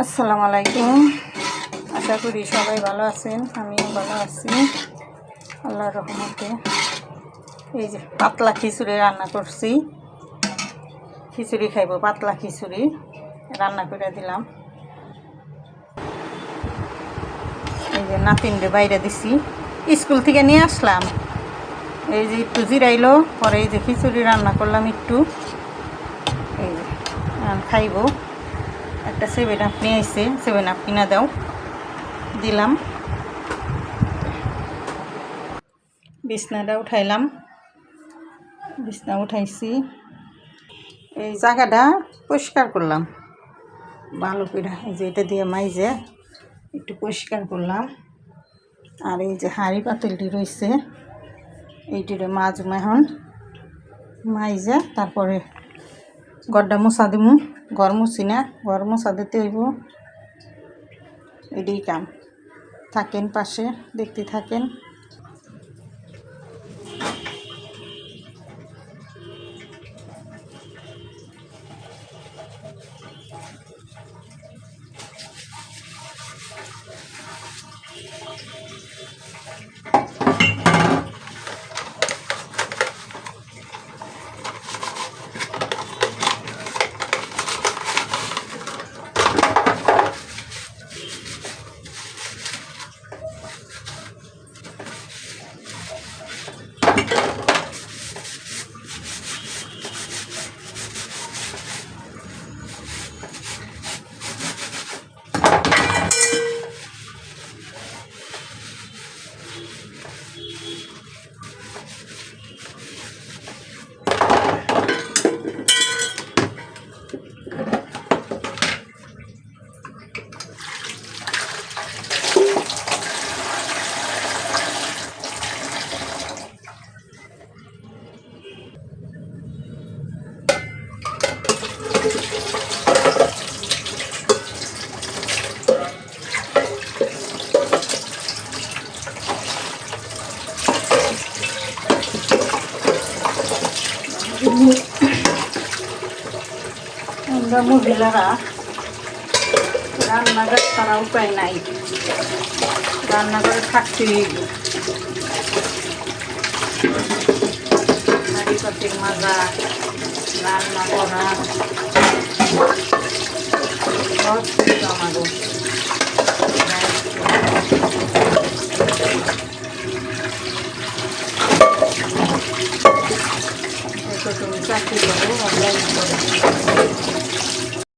আসসালামু আলাইকুম। আশা করি সবাই ভালো আছেন, আমিও ভালো আছি আল্লাহর রহমতে। এই যে পাতলা খিচুড়ি রান্না করছি, খিচুড়ি খাইব, পাতলা খিচুড়ি রান্না করে দিলাম। এই যে নাতিনরে বাইরে দিছি, স্কুল থেকে নিয়ে আসলাম। এই যে একটু জিরাইলো, পরে এই যে খিচুড়ি রান্না করলাম একটু। এই যে খাইব। একটা 7 আপ নিয়ে আসছে, 7 আপ কিনা দাও, দিলাম। বিছনাটা উঠাইলাম, বিছনা উঠাইছি। এই জায়গাটা পরিষ্কার করলাম ভালো করে, এই যে এটা দিয়ে মাইজে একটু পরিষ্কার করলাম। আর এই যে হাঁড়ি পাতিলটি রয়েছে, এইটিরে মাজুম এখন, মাইজে তারপরে গড্ডা মোছা দিমু। ঘর মুছি না, ঘর মোছা দিতে হইব, এটাই কাম। থাকেন পাশে, দেখতে থাকেন। আমরা মহিলারা রান্নাঘর ছাড়া উপায় নাই, রান্নাঘরে থাকতেই হাঁড়ি পাতিল মাজা, রান্না করা, সব